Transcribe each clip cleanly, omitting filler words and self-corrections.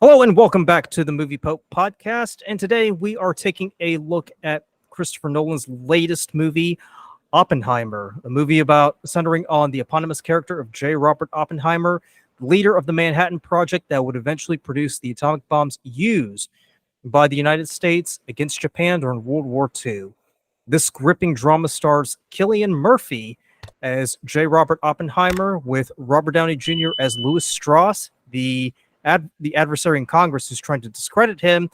Hello and welcome back to the Movie Pope podcast. And today we are taking a look at Christopher Nolan's latest movie, Oppenheimer, a movie about centering on the eponymous character of J. Robert Oppenheimer, leader of the Manhattan Project that would eventually produce the atomic bombs used by the United States against Japan during World War II. This gripping drama stars Cillian Murphy as J. Robert Oppenheimer, with Robert Downey Jr. as Louis Strauss, the adversary in Congress who's trying to discredit him,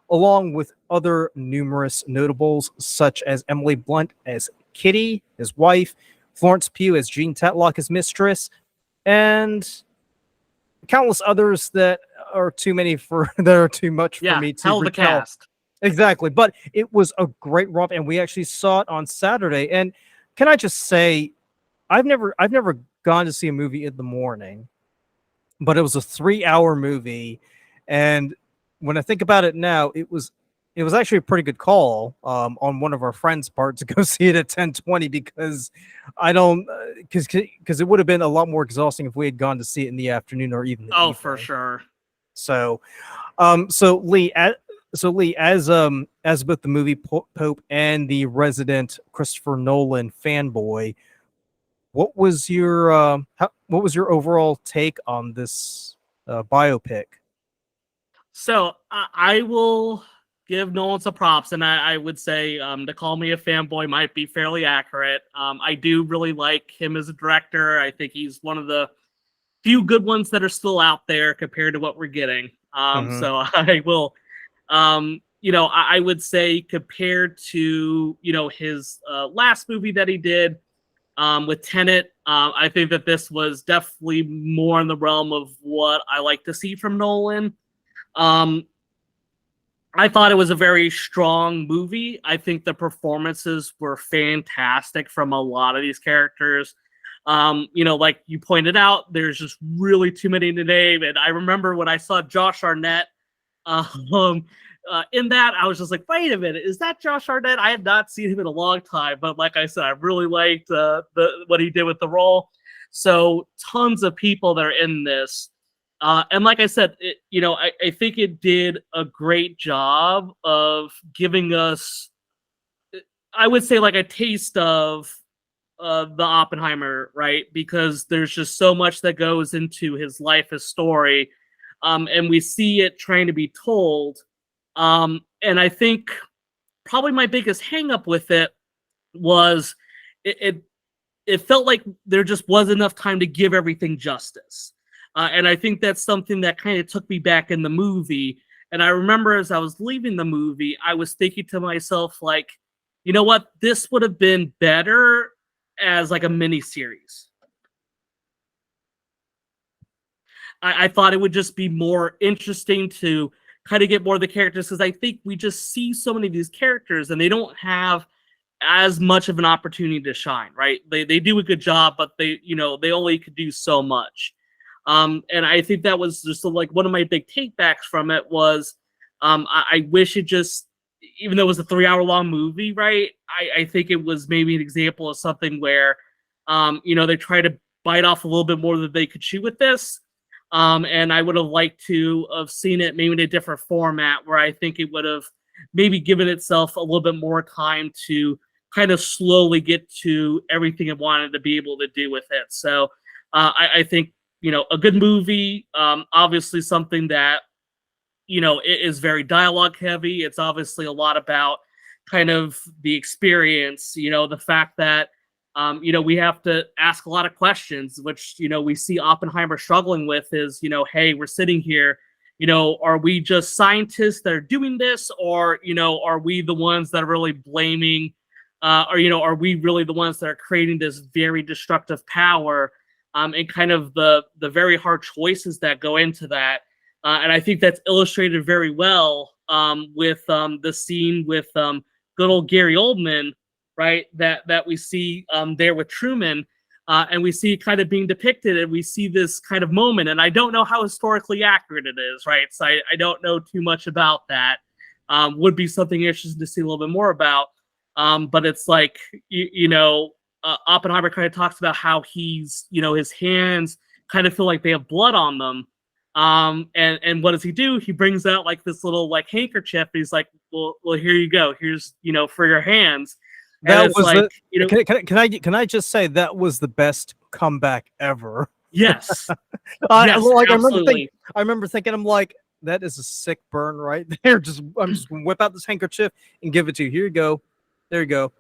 along with other numerous notables such as Emily Blunt as Kitty, his wife, Florence Pugh as Jean Tetlock, his mistress, and countless others that are too much for me to hell of a recount. cast. Exactly, but it was a great romp, and we actually saw it on Saturday. And can I just say, I've never gone to see a movie in the morning, but it was a 3-hour movie, and when I think about it now, it was actually a pretty good call on one of our friends' part to go see it at 10:20 because because it would have been a lot more exhausting if we had gone to see it in the afternoon or even the evening. For sure. So Lee, as both the movie Pope and the resident Christopher Nolan fanboy, what was your overall take on this biopic? So I will give Nolan some props, and I would say to call me a fanboy might be fairly accurate. I do really like him as a director. I think he's one of the few good ones that are still out there compared to what we're getting. So I will, I would say compared to his last movie that he did with Tenet, I think that this was definitely more in the realm of what I like to see from Nolan. I thought it was a very strong movie. I think the performances were fantastic from a lot of these characters. Like you pointed out, there's just really too many to name. And I remember when I saw Josh Arnett in that, I was just like, wait a minute, is that Josh Arnett? I had not seen him in a long time, but like I said, I really liked what he did with the role. So tons of people that are in this. And like I said, I think it did a great job of giving us, I would say, like a taste of the Oppenheimer, right? Because there's just so much that goes into his life, his story, and we see it trying to be told. And I think probably my biggest hang up with it was it felt like there just wasn't enough time to give everything justice. And I think that's something that kind of took me back in the movie. And I remember as I was leaving the movie, I was thinking to myself, like, you know what? This would have been better as like a mini series. I thought it would just be more interesting to kind of get more of the characters, because I think we just see so many of these characters and they don't have as much of an opportunity to shine, right? They do a good job, but they only could do so much. And I think that was just like one of my big takebacks from it was I wish it just, even though it was a 3-hour long movie, right? I think it was maybe an example of something where, they try to bite off a little bit more than they could chew with this. And I would have liked to have seen it maybe in a different format where I think it would have maybe given itself a little bit more time to kind of slowly get to everything it wanted to be able to do with it. So I think, a good movie, obviously something that, it is very dialogue heavy. It's obviously a lot about kind of the experience, the fact that, we have to ask a lot of questions, which, we see Oppenheimer struggling with is, hey, we're sitting here, are we just scientists that are doing this? Or, are we the ones that are really blaming, are we really the ones that are creating this very destructive power? And kind of the very hard choices that go into that. And I think that's illustrated very well with the scene with good old Gary Oldman, right? That we see there with Truman, and we see kind of being depicted, and we see this kind of moment. And I don't know how historically accurate it is, right? So I don't know too much about that. Would be something interesting to see a little bit more about. But it's like, Oppenheimer kind of talks about how he's, his hands kind of feel like they have blood on them. And what does he do? He brings out like this little like handkerchief. And he's like, well, here you go. Here's, for your hands. And That it's was like, can I just say that was the best comeback ever? yes, I yes, like absolutely. I remember thinking, I'm like, that is a sick burn right there. I'm just gonna whip out this handkerchief and give it to you. Here you go. There you go.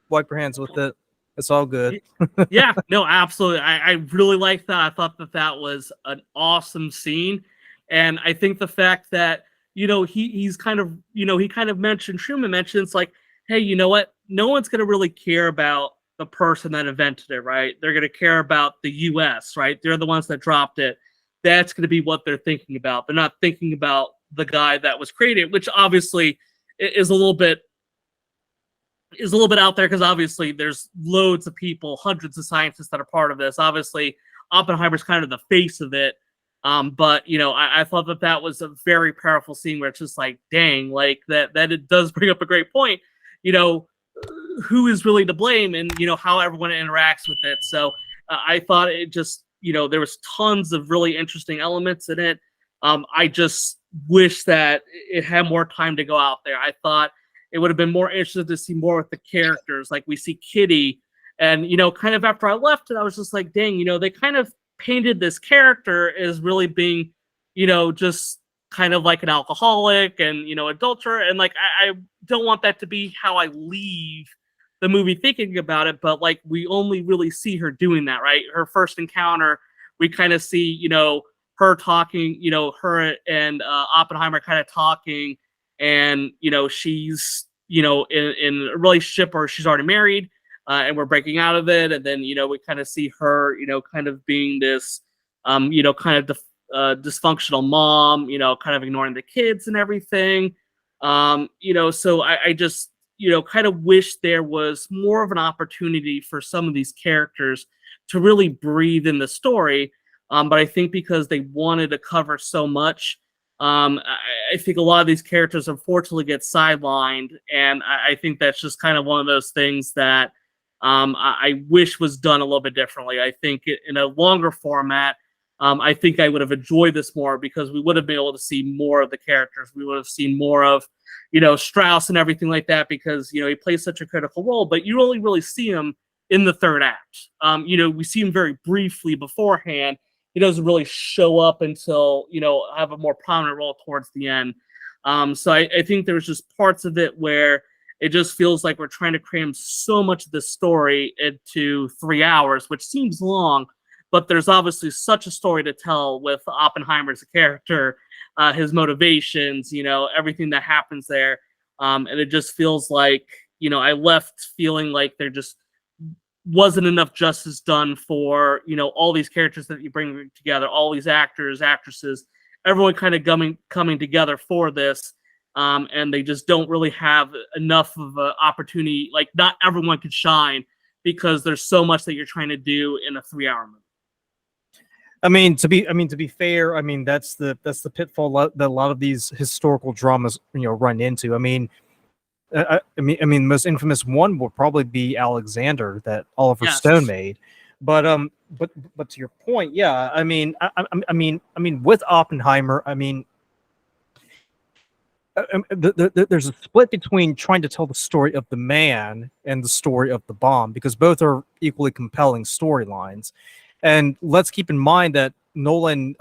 Wipe your hands with it. It's all good. Yeah, no, absolutely. I really like that. I thought that was an awesome scene. And I think the fact that, he's kind of, he kind of mentioned, Truman mentions like, hey, you know what? No one's going to really care about the person that invented it, right? They're going to care about the US, right? They're the ones that dropped it. That's going to be what they're thinking about. They're not thinking about the guy that was created, which obviously is a little bit out there because obviously there's loads of people, hundreds of scientists that are part of this. Obviously, Oppenheimer's kind of the face of it. But I thought that was a very powerful scene where it's just like, dang, like that it does bring up a great point. Who is really to blame, and how everyone interacts with it. So I thought it just, there was tons of really interesting elements in it. I just wish that it had more time to go out there. I thought it would have been more interesting to see more with the characters. Like we see Kitty, and kind of after I left it, I was just like, dang, they kind of painted this character as really being, just kind of like an alcoholic and adulterer, and like I don't want that to be how I leave the movie thinking about it. But like we only really see her doing that, right? Her first encounter, we kind of see her talking, her and Oppenheimer kind of talking, and she's in a relationship, or she's already married, and we're breaking out of it, and then we kind of see her kind of being this kind of dysfunctional mom, kind of ignoring the kids and everything. So I just kind of wish there was more of an opportunity for some of these characters to really breathe in the story. But I think because they wanted to cover so much, I think a lot of these characters unfortunately get sidelined, and I think that's just kind of one of those things that I wish was done a little bit differently. I think in a longer format, I think I would have enjoyed this more because we would have been able to see more of the characters. We would have seen more of, Strauss and everything like that, because, he plays such a critical role, but you only really see him in the third act. We see him very briefly beforehand. He doesn't really show up until, have a more prominent role towards the end. So I think there's just parts of it where it just feels like we're trying to cram so much of the story into 3 hours, which seems long, but there's obviously such a story to tell with Oppenheimer as a character, his motivations, everything that happens there. And it just feels like, I left feeling like there just wasn't enough justice done for, all these characters that you bring together, all these actors, actresses, everyone kind of coming together for this. And they just don't really have enough of an opportunity. Like not everyone could shine because there's so much that you're trying to do in a 3-hour movie. I mean, to be fair, I mean that's the pitfall that a lot of these historical dramas run into. I mean, the most infamous one would probably be Alexander that Oliver Stone made. But to your point, yeah, I mean, with Oppenheimer, I mean, there's a split between trying to tell the story of the man and the story of the bomb, because both are equally compelling storylines. And let's keep in mind that Nolan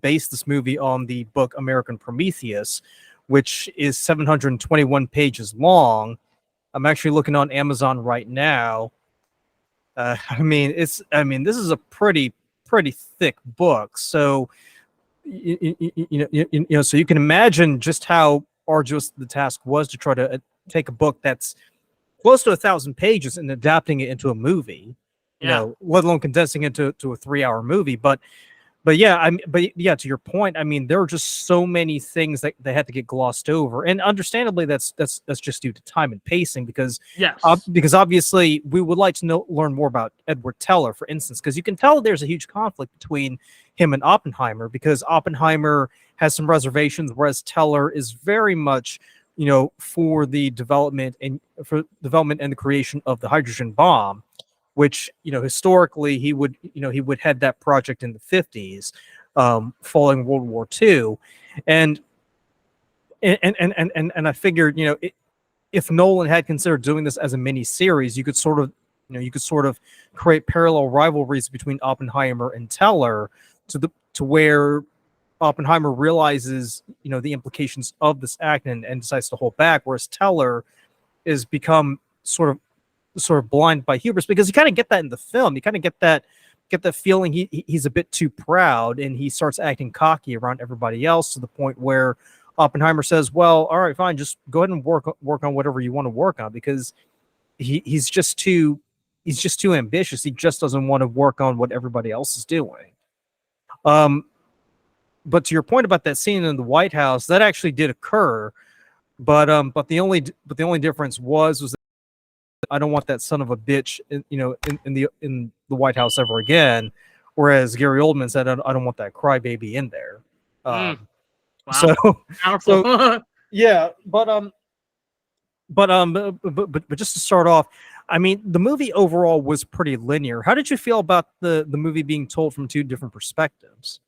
based this movie on the book American Prometheus, which is 721 pages long. I'm actually looking on Amazon right now. I mean, this is a pretty thick book. So so you can imagine just how arduous the task was to try to take a book that's close to 1,000 pages and adapting it into a movie. Let alone condensing it to a 3-hour movie. But yeah, to your point, I mean, there are just so many things that they had to get glossed over, and understandably, that's just due to time and pacing. Because obviously, we would like to learn more about Edward Teller, for instance, because you can tell there's a huge conflict between him and Oppenheimer, because Oppenheimer has some reservations, whereas Teller is very much, for the development and the creation of the hydrogen bomb, which historically he would head that project in the 50s. following World War II, and I figured, if Nolan had considered doing this as a mini series, you could sort of, create parallel rivalries between Oppenheimer and Teller to where Oppenheimer realizes, the implications of this act and decides to hold back, whereas Teller is become sort of blind by hubris, because you kind of get that in the film. You kind of get that feeling he's a bit too proud, and he starts acting cocky around everybody else, to the point where Oppenheimer says, "Well, all right, fine, just go ahead and work on whatever you want to work on," because he's just too ambitious. He just doesn't want to work on what everybody else is doing. But to your point about that scene in the White House, that actually did occur, but the only difference was that I don't want that son of a bitch in the White House ever again, whereas Gary Oldman said, I don't want that crybaby in there. Wow. So Powerful. yeah, but just to start off, I mean, the movie overall was pretty linear. How did you feel about the movie being told from two different perspectives?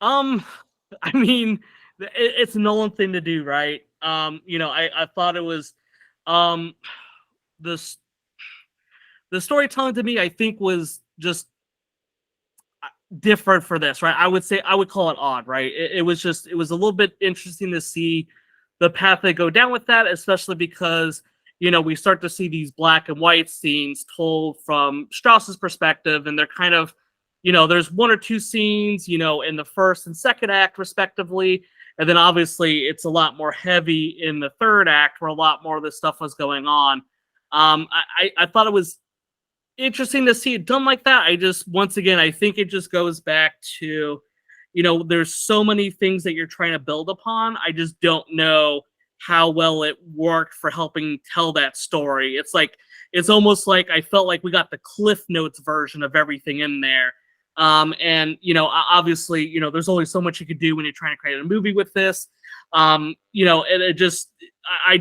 I mean, it's a Nolan thing to do, right? I thought it was, the storytelling to me, I think, was just different for this, right? I would call it odd, right? It was a little bit interesting to see the path they go down with that, especially because, we start to see these black and white scenes told from Strauss's perspective, and they're kind of, there's one or two scenes, in the first and second act respectively, and then obviously it's a lot more heavy in the third act, where a lot more of this stuff was going on. I thought it was interesting to see it done like that. Once again, I think it just goes back to, there's so many things that you're trying to build upon. I just don't know how well it worked for helping tell that story. It's almost like I felt like we got the Cliff Notes version of everything in there. And obviously, there's only so much you could do when you're trying to create a movie with this. I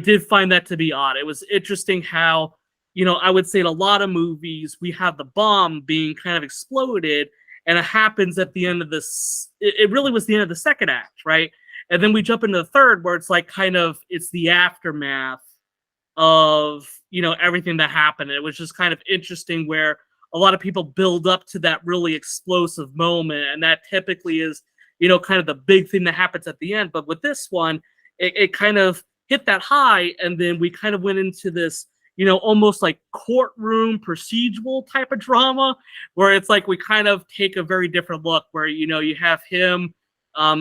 did find that to be odd. It was interesting how, I would say in a lot of movies, we have the bomb being kind of exploded, and it happens at the end of this. It really was the end of the second act, right? And then we jump into the third, where it's like it's the aftermath of, everything that happened. It was just kind of interesting where a lot of people build up to that really explosive moment, and that typically is, kind of the big thing that happens at the end. But with this one, it kind of hit that high, and then we kind of went into this, almost like courtroom procedural type of drama, where it's like we kind of take a very different look, where, you have him,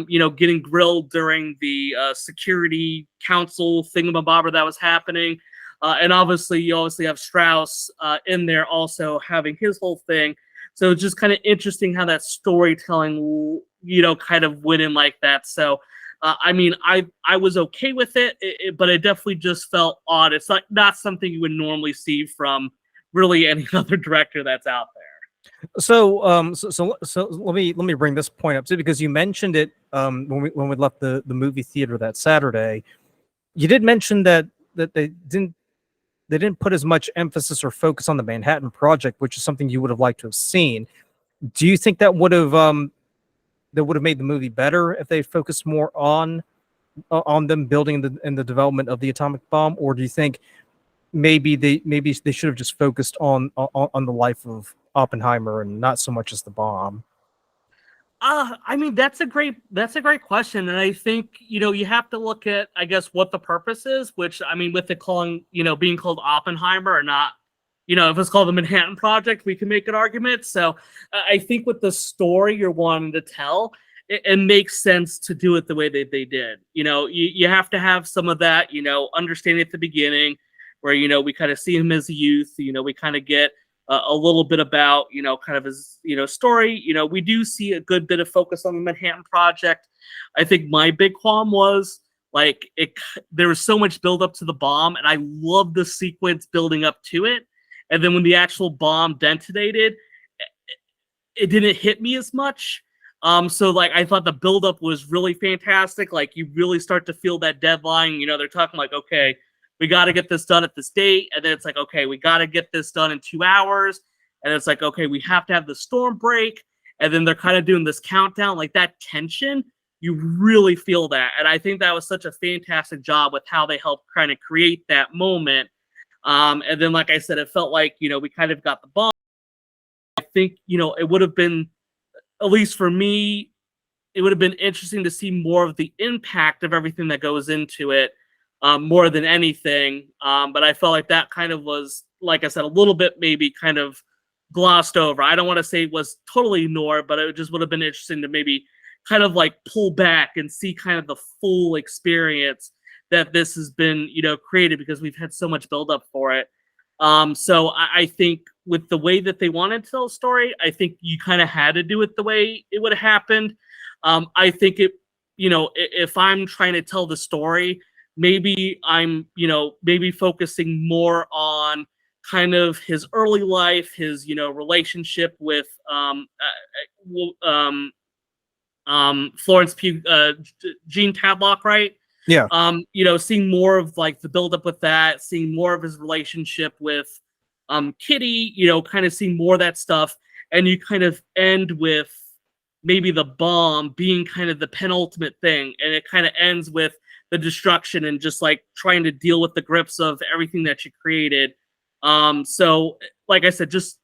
getting grilled during the security council thingamabobber that was happening. And obviously, you obviously have Strauss in there also having his whole thing. So it's just kind of interesting how that storytelling, kind of went in like that. So, I mean, I was okay with it, but it definitely just felt odd. It's not something you would normally see from really any other director that's out there. So let me bring this point up too, because you mentioned it when we left the movie theater that Saturday. You did mention that they didn't put as much emphasis or focus on the Manhattan Project, which is something you would have liked to have seen. Do you think that would have made the movie better if they focused more on them building the development of the atomic bomb, or do you think maybe they should have just focused on the life of Oppenheimer and not so much as the bomb? I mean, that's a great question, and I think you have to look at, I guess, what the purpose is. Which, I mean, with it calling being called Oppenheimer or not, if it's called the Manhattan Project, we can make an argument. So I think with the story you're wanting to tell, it makes sense to do it the way that they did. You have to have some of that, understanding at the beginning, where we kind of see him as a youth. We kind of get a little bit about kind of his story. We do see a good bit of focus on the Manhattan Project. I think my big qualm was there was so much build up to the bomb, and I love the sequence building up to it. And then when the actual bomb detonated, it didn't hit me as much. So I thought the buildup was really fantastic. You really start to feel that deadline. They're talking okay, we got to get this done at this date. And then it's okay, we got to get this done in 2 hours. And it's okay, we have to have the storm break. and then they're kind of doing this countdown, like that tension, you really feel that. And I think that was such a fantastic job with how they helped kind of create that moment. And then, like I said, it felt like, we kind of got the ball. I think, it would have been, at least for me, it would have been interesting to see more of the impact of everything that goes into it, more than anything. But I felt like that kind of was, like I said, a little bit maybe kind of glossed over. I don't want to say it was totally ignored, but it just would have been interesting to maybe kind of like pull back and see kind of the full experience that this has been, created, because we've had so much buildup for it. So I think with the way that they wanted to tell a story, I think you kind of had to do it the way it would have happened. I think it, if I'm trying to tell the story, maybe I'm, maybe focusing more on kind of his early life, his, relationship with Florence Pugh, Jean Tadlock, right? Yeah. Seeing more of like the buildup with that, seeing more of his relationship with Kitty, kind of seeing more of that stuff, and you kind of end with maybe the bomb being kind of the penultimate thing, and it kind of ends with the destruction and just like trying to deal with the grips of everything that you created. So like I said, just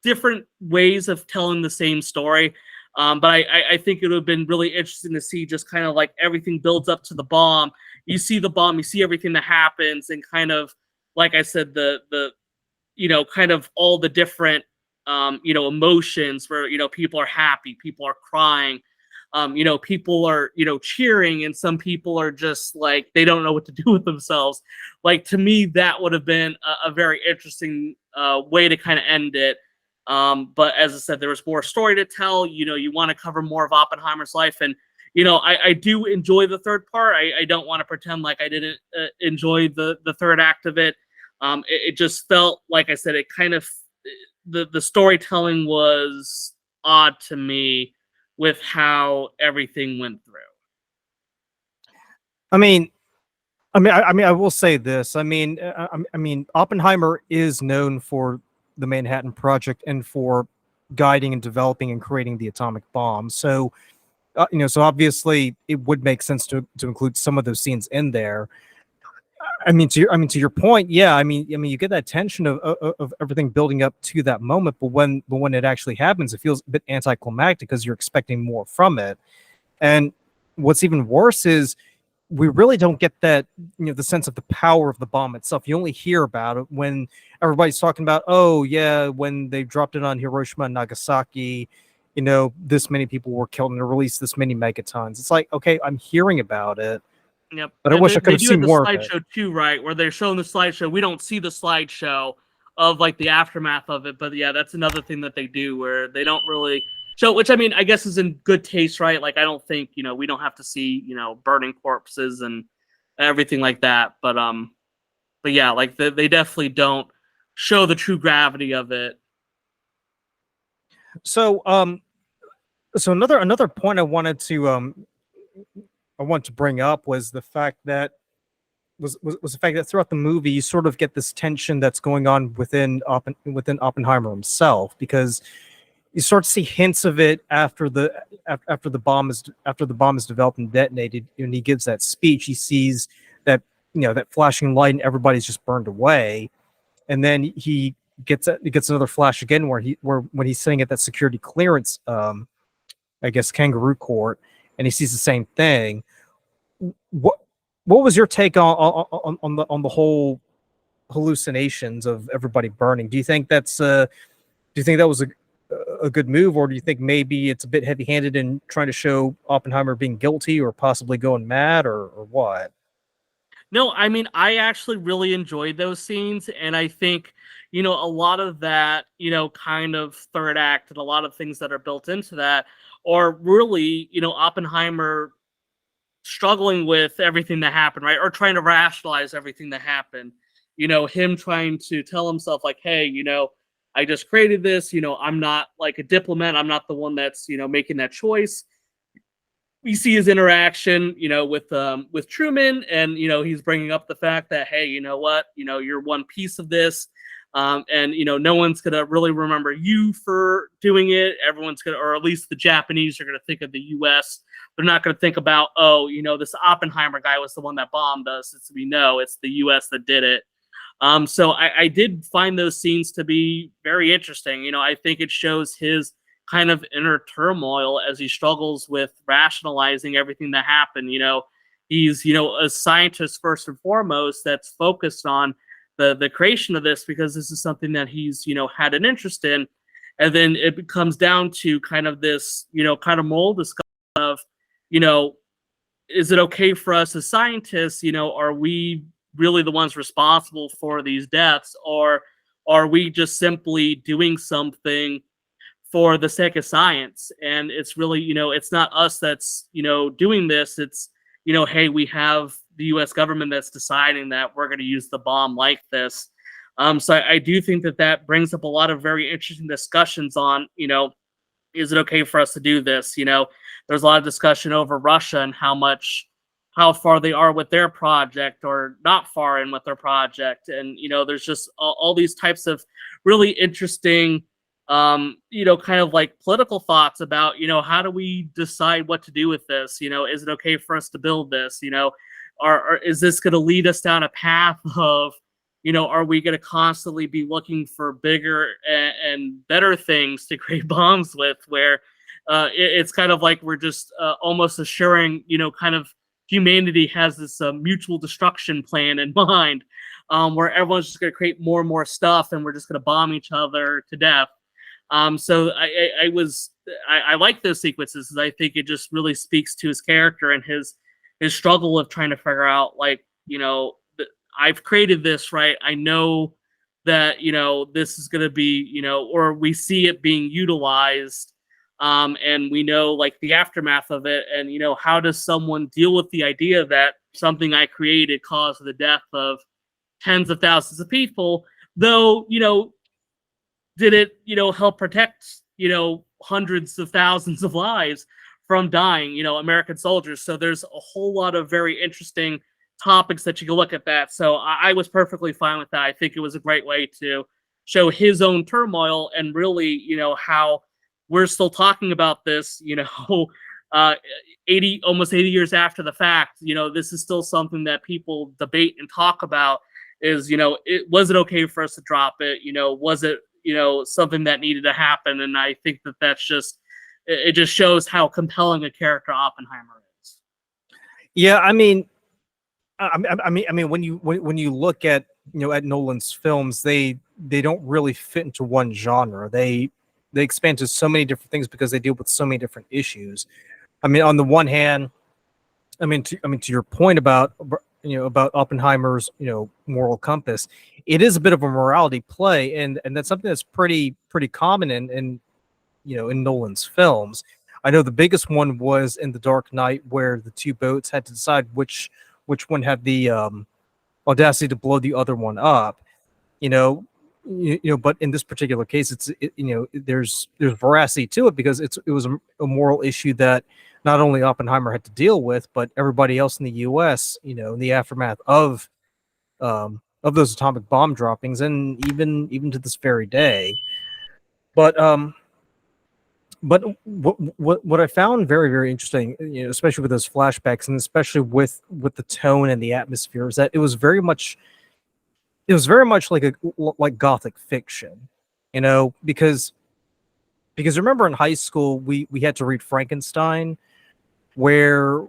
different ways of telling the same story. But I think it would have been really interesting to see just kind of like everything builds up to the bomb. You see the bomb, you see everything that happens, and kind of, like I said, the kind of all the different, emotions where, people are happy, people are crying, people are, cheering, and some people are just like, they don't know what to do with themselves. Like, to me, that would have been a very interesting way to kind of end it. But as I said, there was more story to tell. You want to cover more of Oppenheimer's life, and I do enjoy the third part. I don't want to pretend like I didn't enjoy the third act of it. It just felt, like I said, it kind of, the storytelling was odd to me with how everything went through. I will say this. I mean, Oppenheimer is known for the Manhattan Project and for guiding and developing and creating the atomic bomb. So, so obviously it would make sense to include some of those scenes in there. To your point, yeah. You get that tension of everything building up to that moment, but when it actually happens, it feels a bit anticlimactic because you're expecting more from it. And what's even worse is we really don't get that, the sense of the power of the bomb itself. You only hear about it when everybody's talking about, oh yeah, when they dropped it on Hiroshima and Nagasaki, this many people were killed and it released this many megatons. It's like, okay, I'm hearing about it. Yep. But I wish I could have seen more of it. They do have the slideshow too, right? Where they're showing the slideshow. We don't see the slideshow of like the aftermath of it, but yeah, that's another thing that they do where they don't really show, which I guess is in good taste, right? Like, I don't think, we don't have to see, burning corpses and everything like that. But yeah, like they definitely don't show the true gravity of it. So so another point I wanted to bring up was the fact that throughout the movie you sort of get this tension that's going on within Oppenheimer himself, because you start to see hints of it after the bomb is developed and detonated. And he gives that speech, he sees that that flashing light and everybody's just burned away, and then he gets another flash again when he's sitting at that security clearance, I guess kangaroo court, and he sees the same thing. What was your take on the whole hallucinations of everybody burning? Do you think that was a good move, or do you think maybe it's a bit heavy-handed in trying to show Oppenheimer being guilty or possibly going mad, or what? No, I actually really enjoyed those scenes, and I think, a lot of that, kind of third act and a lot of things that are built into that are really, Oppenheimer struggling with everything that happened, right? Or trying to rationalize everything that happened. Him trying to tell himself like, hey, I just created this, I'm not like a diplomat. I'm not the one that's, making that choice. We see his interaction, with Truman, and, he's bringing up the fact that, hey, you know what, you're one piece of this. And no one's gonna really remember you for doing it. Everyone's gonna, or at least the Japanese are gonna think of the U.S. They're not gonna think about, oh, this Oppenheimer guy was the one that bombed us. It's the U.S. that did it. So I did find those scenes to be very interesting. I think it shows his kind of inner turmoil as he struggles with rationalizing everything that happened. He's a scientist first and foremost that's focused on the creation of this because this is something that he's had an interest in, and then it comes down to kind of this kind of moral discussion of is it okay for us as scientists? Are we really the ones responsible for these deaths, or are we just simply doing something for the sake of science? And it's really, it's not us that's, doing this. It's, hey, we have the US government that's deciding that we're going to use the bomb like this. So I do think that brings up a lot of very interesting discussions on, is it okay for us to do this? There's a lot of discussion over Russia and how far they are with their project or not far in with their project. And, there's just all these types of really interesting, kind of like political thoughts about, how do we decide what to do with this? Is it okay for us to build this? Or is this going to lead us down a path of, are we going to constantly be looking for bigger and better things to create bombs with, where it's kind of like we're just almost assuring, kind of humanity has this mutual destruction plan in mind, where everyone's just going to create more and more stuff and we're just going to bomb each other to death. So I like those sequences because I think it just really speaks to his character and his struggle of trying to figure out, like, I've created this, right? I know that, this is going to be, or we see it being utilized, and we know like the aftermath of it. And, how does someone deal with the idea that something I created caused the death of tens of thousands of people, though, did it, help protect, hundreds of thousands of lives from dying, American soldiers? So there's a whole lot of very interesting topics that you can look at that. So I was perfectly fine with that. I think it was a great way to show his own turmoil and really, how we're still talking about this, almost 80 years after the fact. This is still something that people debate and talk about is, was it okay for us to drop it? Was it, something that needed to happen? And I think that's just, it just shows how compelling a character Oppenheimer is. Yeah, I mean, when you look at at Nolan's films, they don't really fit into one genre. They expand to so many different things because they deal with so many different issues. I mean, on the one hand, to your point about about Oppenheimer's moral compass, it is a bit of a morality play, and that's something that's pretty common in Nolan's films. I know the biggest one was in The Dark Knight, where the two boats had to decide which one had the audacity to blow the other one up. But in this particular case, there's veracity to it because it was a moral issue that not only Oppenheimer had to deal with, but everybody else in the U.S. In the aftermath of those atomic bomb droppings, and even to this very day. But what I found very, very interesting, especially with those flashbacks, and especially with the tone and the atmosphere, is that it was very much like Gothic fiction, because remember in high school we had to read Frankenstein, where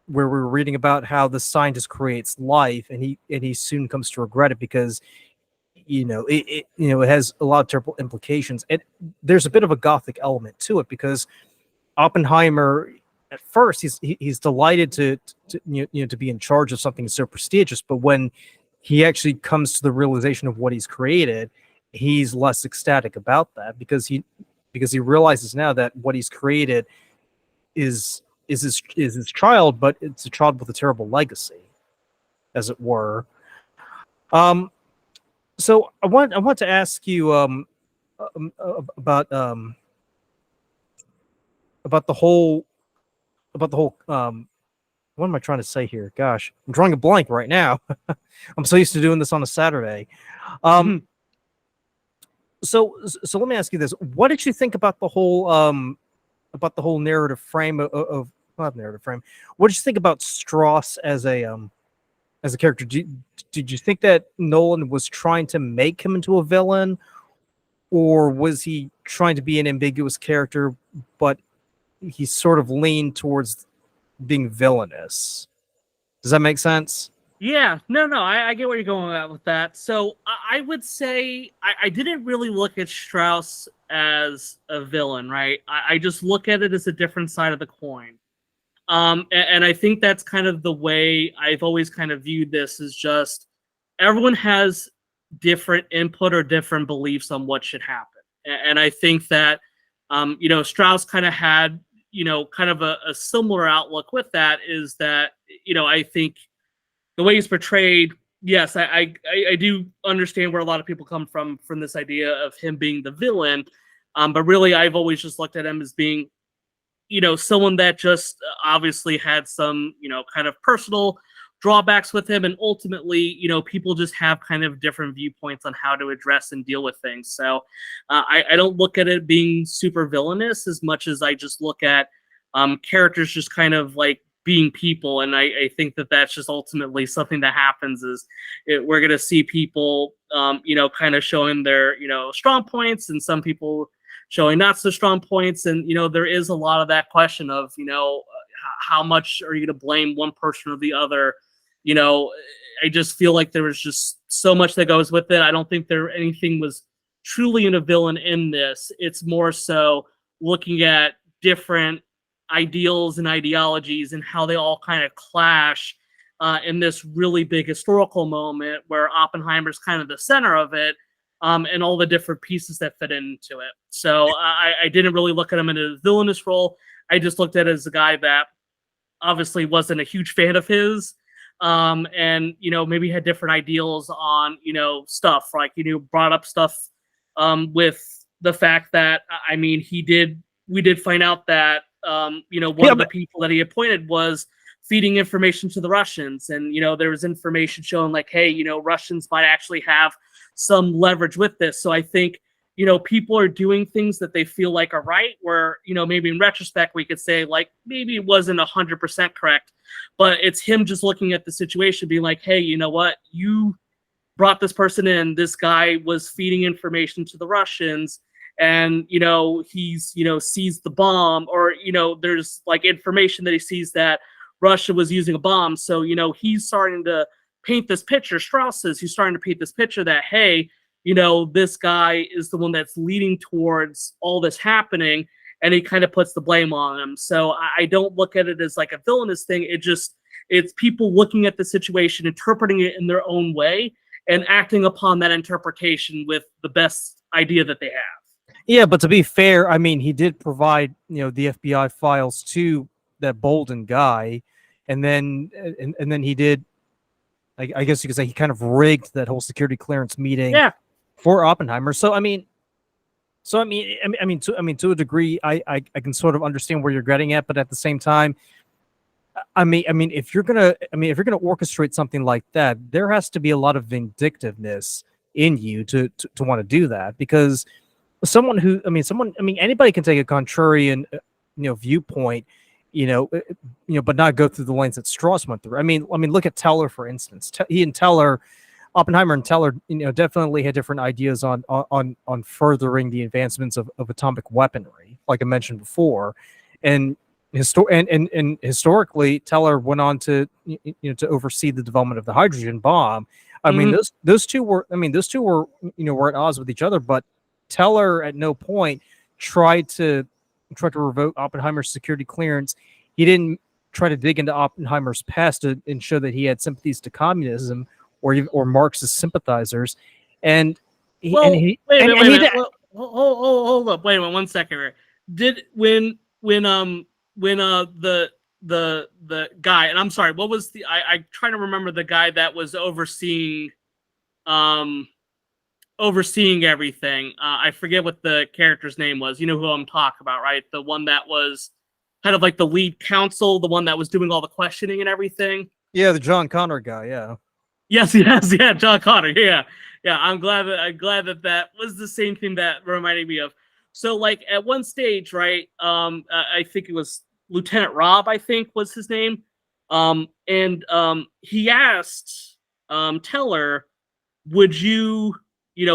we were reading about how the scientist creates life, and he soon comes to regret it because it has a lot of terrible implications. And there's a bit of a Gothic element to it because Oppenheimer, at first, he's delighted to be in charge of something so prestigious, but when he actually comes to the realization of what he's created, he's less ecstatic about that because he realizes now that what he's created is his child, but it's a child with a terrible legacy, as it were. So I want to ask you about the whole what am I trying to say here? Gosh, I'm drawing a blank right now. I'm so used to doing this on a Saturday. So let me ask you this: what did you think about the whole narrative frame of not narrative frame? What did you think about Strauss as a character? Did you think that Nolan was trying to make him into a villain, or was he trying to be an ambiguous character, but he sort of leaned towards being villainous? Does that make sense? Yeah, no, I get where you're going at with that. So I would say I didn't really look at Strauss as a villain, right? I just look at it as a different side of the coin. And I think that's kind of the way I've always kind of viewed this, is just everyone has different input or different beliefs on what should happen. And I think that, Strauss kind of had, kind of a similar outlook with that, is that, I think the way he's portrayed, yes, I do understand where a lot of people come from this idea of him being the villain. But really, I've always just looked at him as being, someone that just obviously had some, kind of personal drawbacks with him. And ultimately, people just have kind of different viewpoints on how to address and deal with things. So I don't look at it being super villainous as much as I just look at characters just kind of like being people. And I think that that's just ultimately something that happens, is we're going to see people, kind of showing their, strong points, and some people showing not so strong points. And, there is a lot of that question of, how much are you going to blame one person or the other? I just feel like there was just so much that goes with it. I don't think anything was truly in a villain in this. It's more so looking at different ideals and ideologies and how they all kind of clash in this really big historical moment where Oppenheimer's kind of the center of it, and all the different pieces that fit into it. So I didn't really look at him in a villainous role. I just looked at it as a guy that obviously wasn't a huge fan of his, and maybe had different ideals on stuff, like brought up stuff with the fact that, I mean, we did find out that one of the people that he appointed was feeding information to the Russians. And, there was information showing like, hey, Russians might actually have some leverage with this. So I think, people are doing things that they feel like are right, where, maybe in retrospect, we could say like, maybe it wasn't 100% correct, but it's him just looking at the situation, being like, hey, you know what? You brought this person in, this guy was feeding information to the Russians, and he's sees the bomb, or there's like information that he sees that Russia was using a bomb. So he's starting to paint this picture. Strauss says he's starting to paint this picture that, hey, this guy is the one that's leading towards all this happening, and he kind of puts the blame on him. So I don't look at it as like a villainous thing. It's people looking at the situation, interpreting it in their own way, and acting upon that interpretation with the best idea that they have. Yeah, but to be fair, I mean, he did provide, the FBI files to that Bolden guy, and then he did, I guess you could say, he kind of rigged that whole security clearance meeting for Oppenheimer. So I mean, to a degree, I can sort of understand where you're getting at, but at the same time, I mean, if you're gonna orchestrate something like that, there has to be a lot of vindictiveness in you to want to do that, because anybody can take a contrarian, viewpoint, but not go through the lanes that Strauss went through. I mean, look at Teller, for instance. Oppenheimer and Teller, definitely had different ideas on furthering the advancements of atomic weaponry, like I mentioned before, and historically, Teller went on to to oversee the development of the hydrogen bomb. I mean, those two were were at odds with each other, but Teller at no point tried to revoke Oppenheimer's security clearance. He didn't try to dig into Oppenheimer's past and show that he had sympathies to communism or Marxist sympathizers. And Hold up, wait a minute, 1 second. Did when the guy, and I'm sorry, what was I try to remember the guy that was overseeing everything. I forget what the character's name was. You know who I'm talking about, right? The one that was kind of like the lead counsel, the one that was doing all the questioning and everything. Yeah, the John Connor guy, yeah. Yes, yeah, John Connor, yeah. Yeah, I'm glad that that was the same thing that reminded me of. So like at one stage, right? I think it was Lieutenant Rob, I think was his name. And he asked Teller, would you,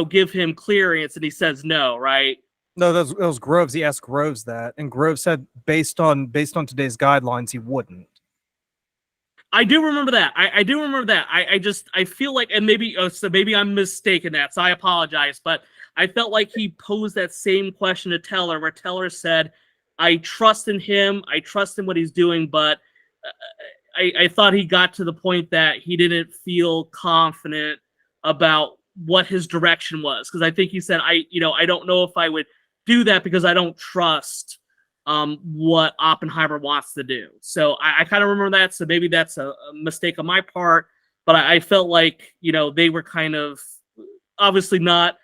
give him clearance? And he says no, right? No, that was Groves. He asked Groves that, and Groves said based on today's guidelines, he wouldn't. I do remember that. I do remember that. I feel like, and maybe so maybe I'm mistaken that, so I apologize, but I felt like he posed that same question to Teller, where Teller said, "I trust in him. I trust in what he's doing," but I thought he got to the point that he didn't feel confident about what his direction was, because I think he said, I don't know if I would do that because I don't trust what Oppenheimer wants to do. So I kind of remember that. So maybe that's a mistake on my part, but I felt like, they were kind of obviously not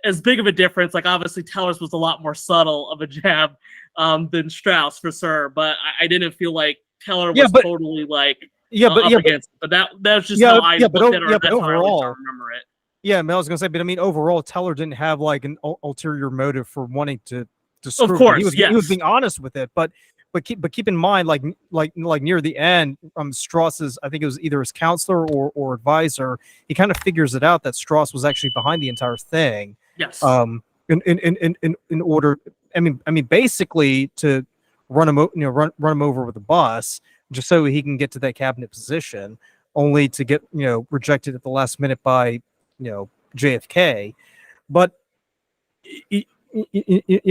as big of a difference. Like obviously Teller's was a lot more subtle of a jab than Strauss for sure, but I didn't feel like Teller Yeah, was but totally like yeah, but up yeah, but against it. But that was just yeah, how I yeah, looked at it, or yeah, but that's how I at least I overall, remember it. yeah, I was gonna say, but I mean, overall, Teller didn't have like an ulterior motive for wanting to Of screw with him. course, He was yes. being honest with it, but keep in mind, like near the end, Strauss's, I think it was either his counselor or advisor, he kind of figures it out that Strauss was actually behind the entire thing. Yes. In order, I mean, basically to run him over with a bus, just so he can get to that cabinet position, only to get rejected at the last minute by JFK. But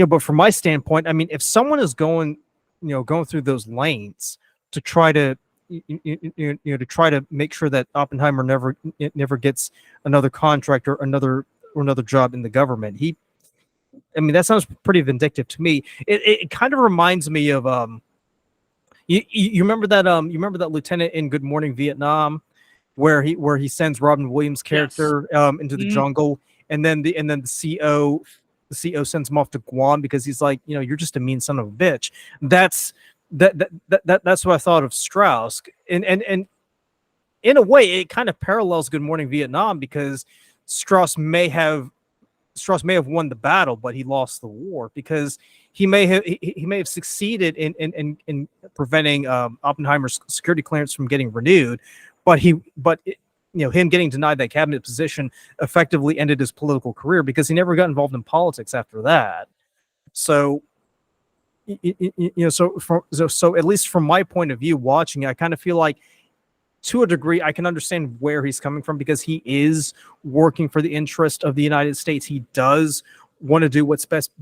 but from my standpoint, I mean, if someone is going through those lanes to try to to try to make sure that Oppenheimer never gets another contract or another job in the government, I mean, that sounds pretty vindictive to me. It kind of reminds me of you remember that lieutenant in Good Morning Vietnam, where he sends Robin Williams' Yes. character into the Mhm. jungle, and then the CO sends him off to Guam because he's like, you're just a mean son of a bitch. That's that's what I thought of Strauss, and in a way, it kind of parallels Good Morning Vietnam, because Strauss may have won the battle, but he lost the war, because he may have succeeded in preventing Oppenheimer's security clearance from getting renewed, him getting denied that cabinet position effectively ended his political career, because he never got involved in politics after that. So so at least from my point of view, watching it, I kind of feel like, to a degree, I can understand where he's coming from, because he is working for the interest of the United States. He does want to do what's best,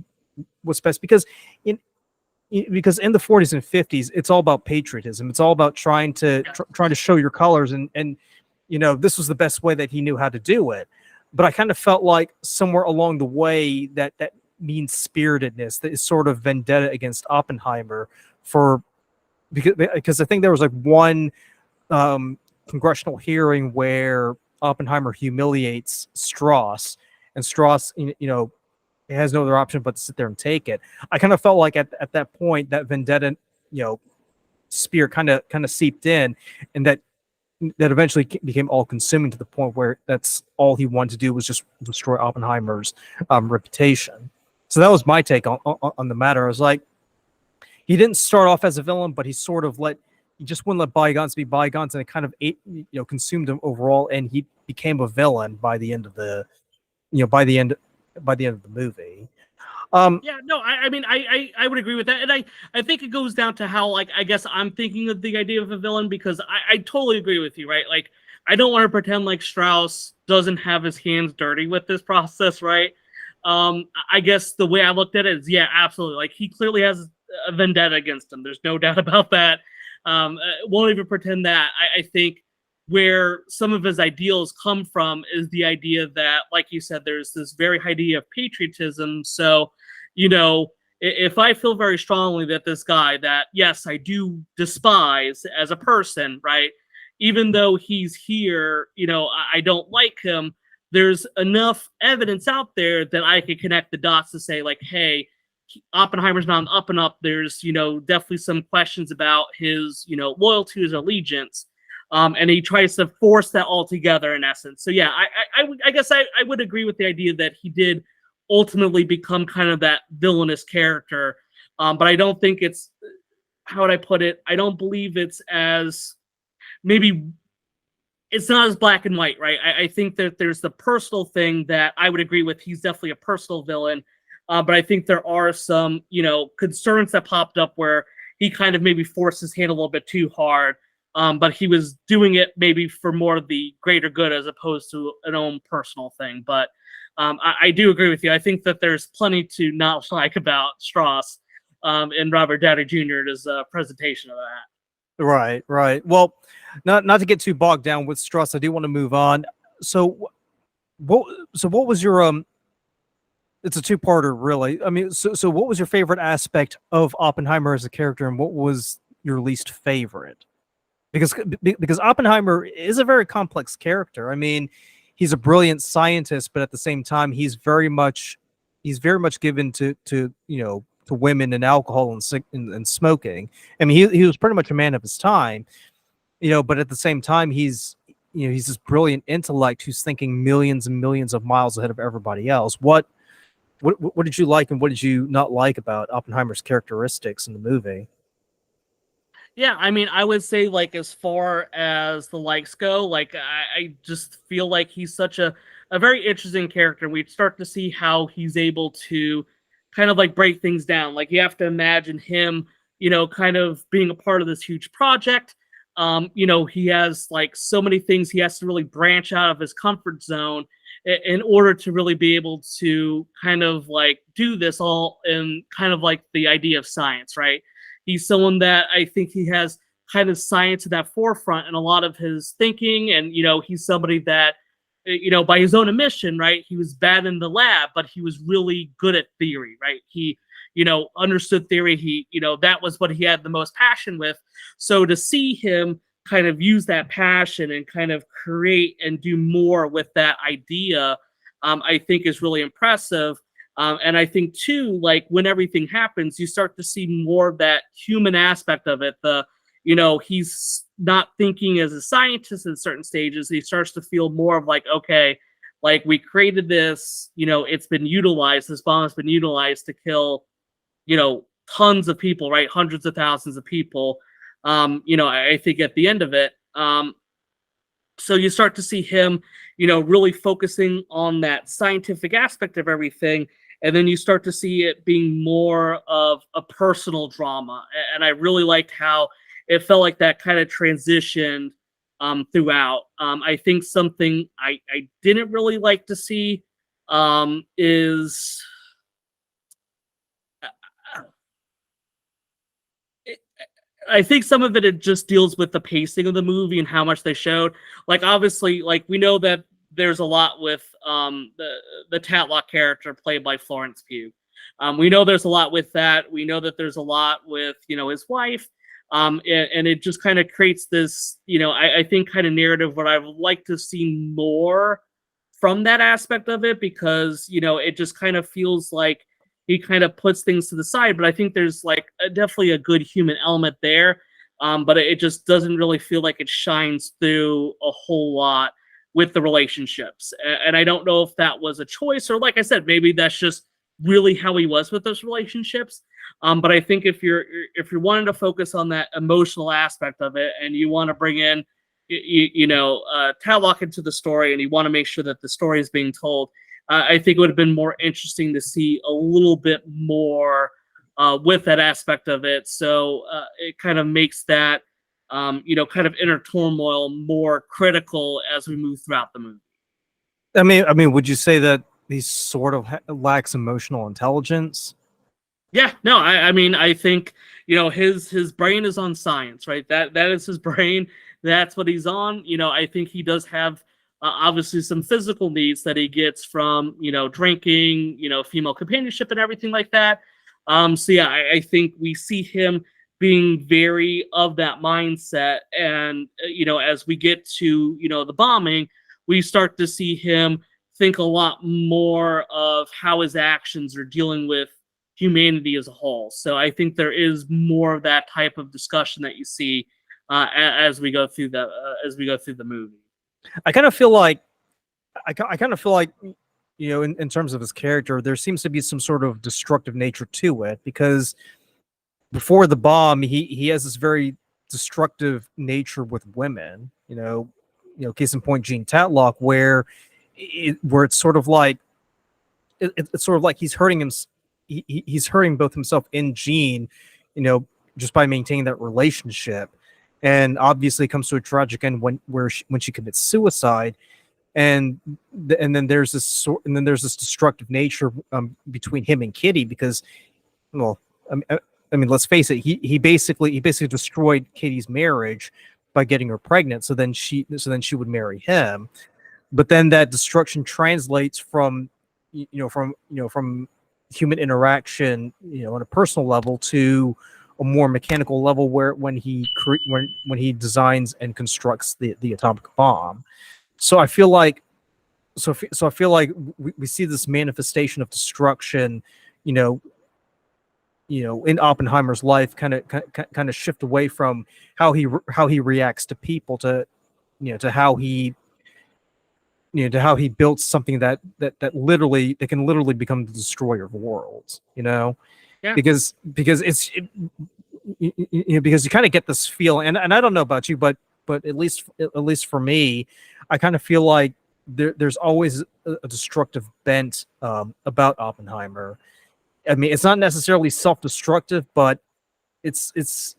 because in the 40s and 50s, it's all about patriotism. It's all about trying to show your colors, and this was the best way that he knew how to do it. But I kind of felt like somewhere along the way that mean-spiritedness, that is sort of vendetta against Oppenheimer, because I think there was like one congressional hearing where Oppenheimer humiliates Strauss, and Strauss, has no other option but to sit there and take it. I kind of felt like at that point, that vendetta, spirit kind of seeped in, and that eventually became all consuming, to the point where that's all he wanted to do was just destroy Oppenheimer's reputation. So that was my take on the matter. I was like, he didn't start off as a villain, but he just wouldn't let bygones be bygones, and it kind of consumed him overall, and he became a villain by the end of the movie. Yeah, no, I mean, I would agree with that, and I think it goes down to how, like, I guess I'm thinking of the idea of a villain, because I totally agree with you, right? Like, I don't want to pretend like Strauss doesn't have his hands dirty with this process, right? I guess the way I looked at it is, yeah, absolutely. Like, he clearly has a vendetta against him. There's no doubt about that. Won't even pretend that. I think where some of his ideals come from is the idea that, like you said, there's this very high idea of patriotism. So, if I feel very strongly that this guy that, yes, I do despise as a person, right? Even though he's here, I don't like him. There's enough evidence out there that I can connect the dots to say, like, hey, Oppenheimer's not an up and up. There's, definitely some questions about his, loyalty, his allegiance. and he tries to force that all together in essence. So yeah, I guess I would agree with the idea that he did ultimately become kind of that villainous character, but I don't think it's, how would I put it? I don't believe it's as, maybe it's not as black and white, right? I think that there's the personal thing that I would agree with. He's definitely a personal villain, but I think there are some, concerns that popped up where he kind of maybe forced his hand a little bit too hard, but he was doing it maybe for more of the greater good as opposed to an own personal thing. But I do agree with you. I think that there's plenty to not like about Strauss and Robert Downey Jr.'s presentation of that. Right, right. Well, not to get too bogged down with Struss, I do want to move on. So, what was your It's a two-parter, really. I mean, so what was your favorite aspect of Oppenheimer as a character, and what was your least favorite? Because Oppenheimer is a very complex character. I mean, he's a brilliant scientist, but at the same time, he's very much given to to women and alcohol and smoking. I mean, he was pretty much a man of his time, but at the same time, he's this brilliant intellect who's thinking millions and millions of miles ahead of everybody else. What did you like and what did you not like about Oppenheimer's characteristics in the movie? Yeah, I mean, I would say, like, as far as the likes go, like, I just feel like he's such a very interesting character. We start to see how he's able to kind of like break things down. Like, you have to imagine him, kind of being a part of this huge project. He has like so many things he has to really branch out of his comfort zone in order to really be able to kind of like do this all in kind of like the idea of science, right? He's someone that I think he has kind of science at that forefront in a lot of his thinking. And, he's somebody that, by his own admission, right, he was bad in the lab, but he was really good at theory, right? He, understood theory. He, that was what he had the most passion with. So to see him kind of use that passion and kind of create and do more with that idea, I think is really impressive. And I think too, like when everything happens, you start to see more of that human aspect of it. He's not thinking as a scientist in certain stages. He starts to feel more of like, okay, like we created this, it's been utilized. This bomb has been utilized to kill, tons of people, right? Hundreds of thousands of people. I think at the end of it, so you start to see him, really focusing on that scientific aspect of everything. And then you start to see it being more of a personal drama. And I really liked how it felt like that kind of transitioned throughout. I think something I didn't really like to see is I think some of it just deals with the pacing of the movie and how much they showed. Like, obviously, like we know that there's a lot with the Tatlock character played by Florence Pugh. We know there's a lot with that. We know that there's a lot with his wife, and it just kind of creates this I think kind of narrative where I would like to see more from that aspect of it, because it just kind of feels like he kind of puts things to the side. But I think there's like definitely a good human element there, but it just doesn't really feel like it shines through a whole lot with the relationships. And I don't know if that was a choice, or like I said, maybe that's just really how he was with those relationships. But I think if you're wanting to focus on that emotional aspect of it, and you want to bring in Tatlock into the story, and you want to make sure that the story is being told, I think it would have been more interesting to see a little bit more with that aspect of it. So it kind of makes that kind of inner turmoil more critical as we move throughout the movie. I mean, would you say that he sort of lacks emotional intelligence? Yeah, no, I mean, I think his brain is on science, right? That is his brain. That's what he's on. I think he does have obviously some physical needs that he gets from drinking, female companionship and everything like that. So yeah, I think we see him being very of that mindset, and as we get to the bombing, we start to see him think a lot more of how his actions are dealing with humanity as a whole. So I think there is more of that type of discussion that you see as we go through the movie. I kind of feel like I kind of feel like, in terms of his character, there seems to be some sort of destructive nature to it, because before the bomb, he has this very destructive nature with women. Case in point, Jean Tatlock, where it's sort of like it's sort of like he's hurting him. He's hurting both himself and Jean, just by maintaining that relationship. And obviously, it comes to a tragic end when she commits suicide. And then there's this destructive nature between him and Kitty, because, well, I mean, let's face it, he basically destroyed Kitty's marriage by getting her pregnant, so then she would marry him. But then that destruction translates from human interaction, on a personal level, to a more mechanical level, where when he designs and constructs the atomic bomb. So I feel like we see this manifestation of destruction, in Oppenheimer's life, kind of shift away from how he reacts to people to how he built something that can literally become the destroyer of worlds. Yeah. Because because you kind of get this feeling, and I don't know about you, but at least for me, I kind of feel like there's always a destructive bent about Oppenheimer. I mean, it's not necessarily self-destructive, but it's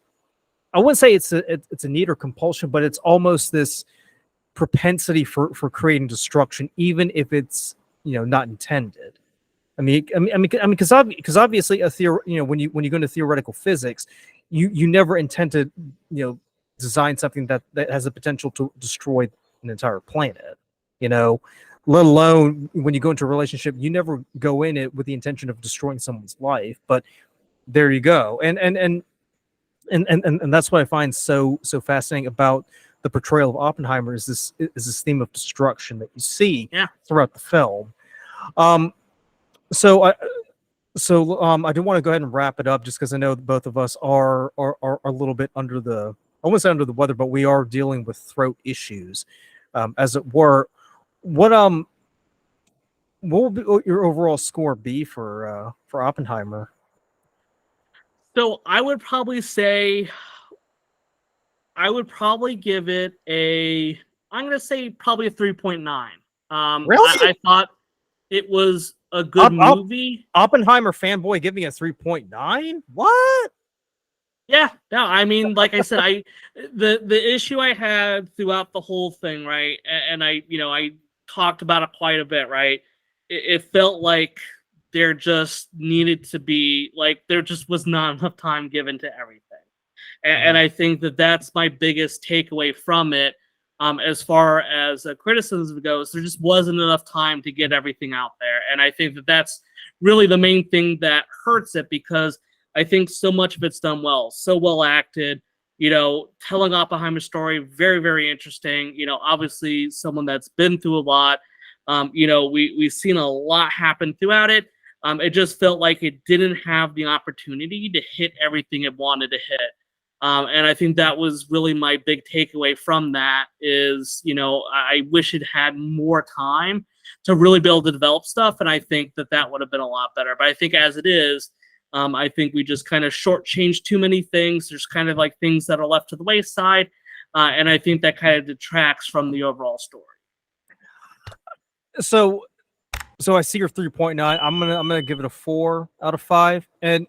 I wouldn't say it's a need or compulsion, but it's almost this propensity for creating destruction, even if it's not intended. I mean, because obviously when you go into theoretical physics, you never intend to design something that has the potential to destroy an entire planet, let alone when you go into a relationship, you never go in it with the intention of destroying someone's life. But there you go. And that's what I find so fascinating about the portrayal of Oppenheimer, is this theme of destruction that you see throughout the film. So I do want to go ahead and wrap it up, just because I know that both of us are a little bit under the, I wouldn't say under the weather, but we are dealing with throat issues, as it were. What will your overall score be for Oppenheimer? So I would probably give it I'm going to say probably a 3.9. Really? I thought it was a good movie. Oppenheimer fanboy giving a 3.9? What? Yeah, no, I mean, like I said, the issue I had throughout the whole thing, right? And I talked about it quite a bit, right? It felt like there just needed to be, like, there just was not enough time given to everything. And I think that's my biggest takeaway from it. As far as criticism goes, there just wasn't enough time to get everything out there. And I think that's really the main thing that hurts it, because I think so much of it's done well, so well acted, telling Oppenheimer's story, very, very interesting. Obviously someone that's been through a lot. We've seen a lot happen throughout it. It just felt like it didn't have the opportunity to hit everything it wanted to hit. And I think that was really my big takeaway from that is, I wish it had more time to really be able to develop stuff. And I think that would have been a lot better. But I think as it is, I think we just kind of shortchanged too many things. There's kind of like things that are left to the wayside. And I think that kind of detracts from the overall story. So I see your 3.9. I'm gonna give it a 4 out of 5. And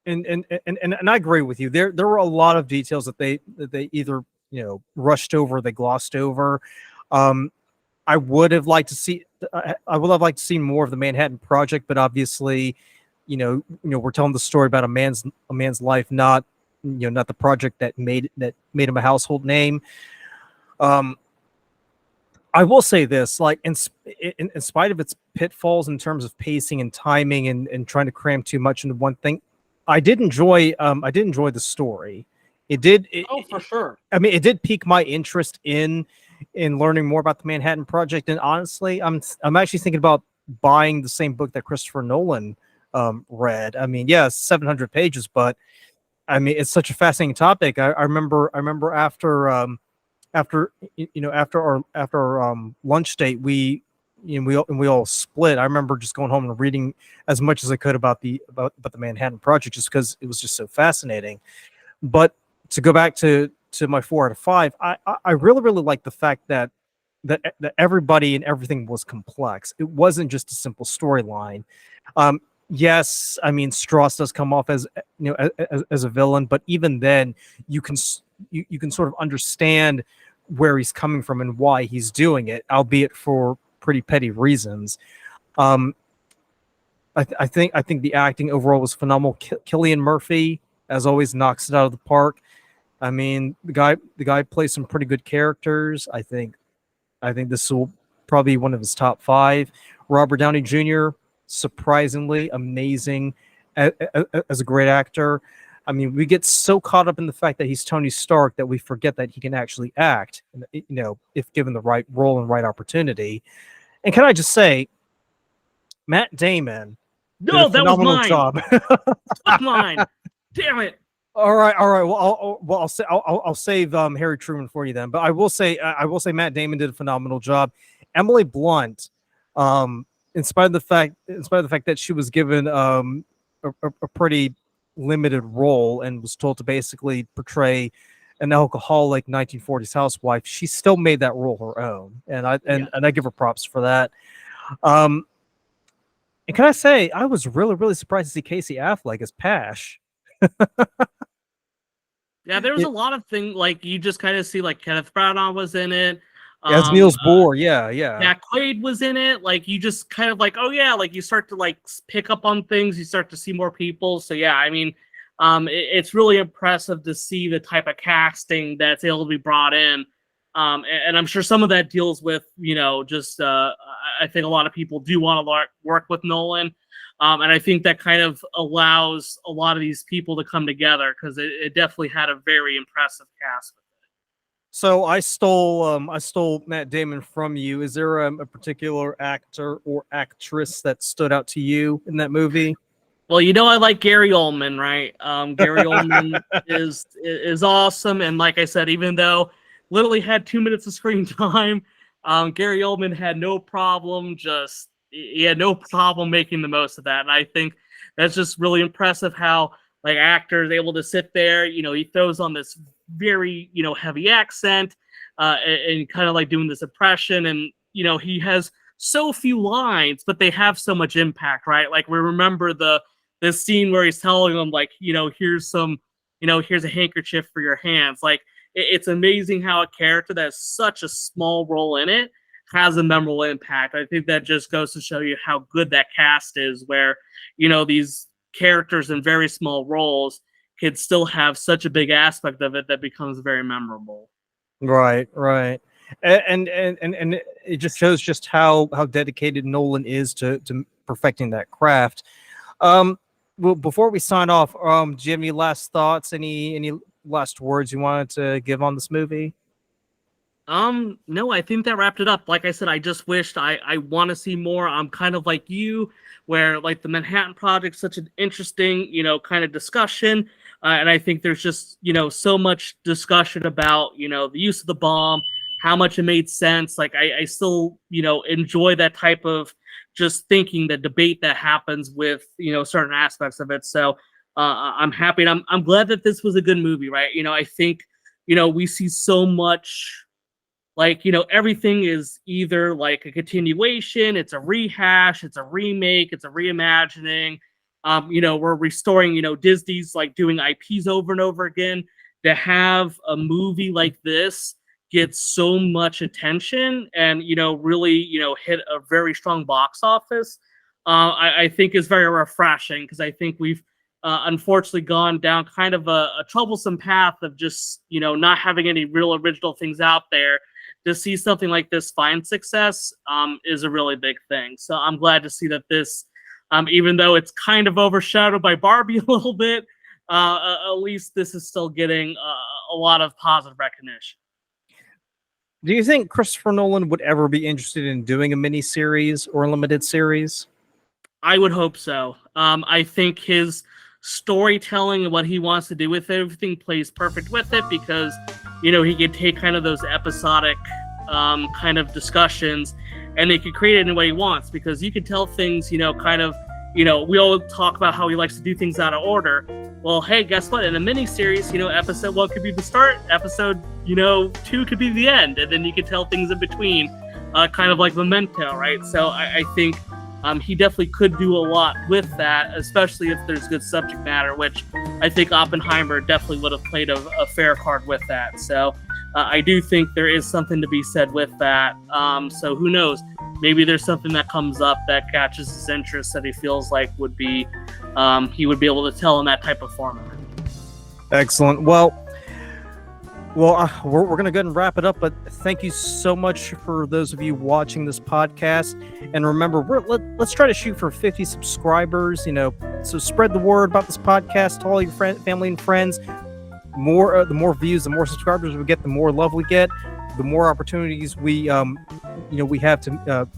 I agree with you. There were a lot of details that they either rushed over, or they glossed over. I would have liked to see more of the Manhattan Project, but obviously, we're telling the story about a man's life, not not the project that made him a household name. I will say this, like, in spite of its pitfalls in terms of pacing and timing and trying to cram too much into one thing, I did enjoy the story. For sure. I mean, it did pique my interest in learning more about the Manhattan Project. And honestly, I'm actually thinking about buying the same book that Christopher Nolan read. I mean, yeah, 700 pages, but I mean, it's such a fascinating topic. I remember after our lunch date, we all split. I remember just going home and reading as much as I could about the Manhattan Project, just because it was just so fascinating. But to go back to my 4 out of 5, I really like the fact that everybody and everything was complex. It wasn't just a simple storyline. Yes, I mean Strauss does come off as as a villain, but even then, you can you can sort of understand where he's coming from and why he's doing it, albeit for pretty petty reasons. Um, I think the acting overall was phenomenal. Killian Murphy, as always, knocks it out of the park. I mean, the guy plays some pretty good characters. I think this will probably be one of his top 5. Robert Downey Jr., surprisingly amazing as a great actor. I mean, we get so caught up in the fact that he's Tony Stark that we forget that he can actually act, if given the right role and right opportunity. And can I just say, Matt Damon did a No, that was phenomenal mine. job. Fuck mine. Damn it. All right. Well, I'll save Harry Truman for you then. But I will say Matt Damon did a phenomenal job. Emily Blunt, in spite of the fact that she was given a pretty limited role and was told to basically portray an alcoholic 1940s housewife, she still made that role her own, and I give her props for that. And can I say, I was really surprised to see Casey Affleck as Pash. Yeah, there was a lot of things, like you just kind of see, like Kenneth Branagh was in it. As Niels Bohr, yeah. Jack Quaid was in it. Like you just kind of like, oh yeah, like you start to like pick up on things. You start to see more people. So yeah, I mean, it's really impressive to see the type of casting that's able to be brought in. And I'm sure some of that deals with, just I think a lot of people do want to work with Nolan. And I think that kind of allows a lot of these people to come together, because it definitely had a very impressive cast. So I stole Matt Damon from you. Is there a particular actor or actress that stood out to you in that movie? Well, I like Gary Oldman, right? Gary Oldman is awesome, and like I said, even though literally had 2 minutes of screen time, Gary Oldman had no problem. He had no problem making the most of that, and I think that's just really impressive how like actors able to sit there. He throws on this very heavy accent, and kind of like doing this impression, and he has so few lines, but they have so much impact, right? Like we remember this scene where he's telling them like, here's a handkerchief for your hands. Like it's amazing how a character that has such a small role in it has a memorable impact. I think that just goes to show you how good that cast is, where these characters in very small roles could still have such a big aspect of it that becomes very memorable. Right. And it just shows just how dedicated Nolan is to perfecting that craft. Well, before we sign off, do you have any last thoughts, any last words you wanted to give on this movie? No, I think that wrapped it up. Like I said, I just wished I want to see more. I'm kind of like you, where like the Manhattan Project's such an interesting, kind of discussion. And I think there's just, so much discussion about, the use of the bomb, how much it made sense. Like I still, enjoy that type of just thinking, the debate that happens with, certain aspects of it. So I'm happy. And I'm glad that this was a good movie, right? I think, we see so much. Like, everything is either like a continuation, it's a rehash, it's a remake, it's a reimagining. We're restoring, Disney's like doing IPs over and over again. To have a movie like this get so much attention and, really, hit a very strong box office, I think is very refreshing, because I think we've unfortunately gone down kind of a troublesome path of just, not having any real original things out there. To see something like this find success is a really big thing. So I'm glad to see that this, even though it's kind of overshadowed by Barbie a little bit, at least this is still getting a lot of positive recognition. Do you think Christopher Nolan would ever be interested in doing a mini series or a limited series? I would hope so. I think his storytelling and what he wants to do with it, everything plays perfect with it because, you know, he can take kind of those episodic kind of discussions and he can create it in the way he wants, because you can tell things, you know, kind of, you know, we all talk about how he likes to do things out of order. Well, hey, guess what? In a mini-series, you know, episode 1 could be the start, episode, you know, 2 could be the end, and then you can tell things in between, kind of like Memento, right? So I think he definitely could do a lot with that, especially if there's good subject matter, which I think Oppenheimer definitely would have played a fair card with that. So I do think there is something to be said with that. So who knows? Maybe there's something that comes up that catches his interest that he feels like would be he would be able to tell in that type of format. Excellent. Well, we're going to go ahead and wrap it up, but thank you so much for those of you watching this podcast. And remember, let's try to shoot for 50 subscribers, you know, so spread the word about this podcast to all your family and friends. The more views, the more subscribers we get, the more love we get, the more opportunities we have to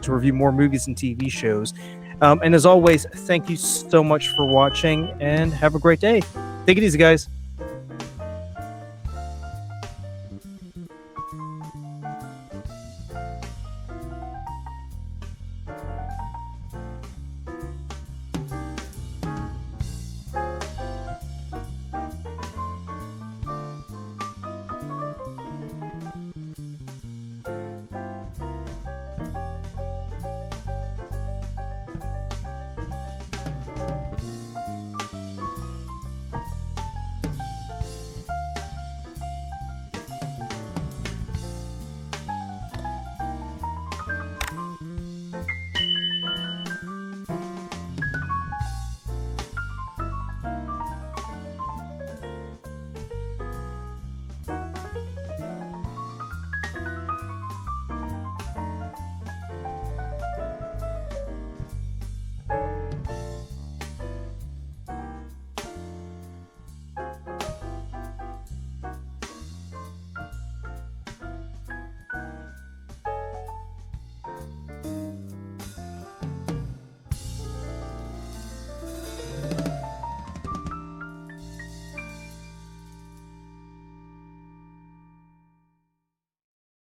review more movies and TV shows. And as always, thank you so much for watching and have a great day. Take it easy, guys.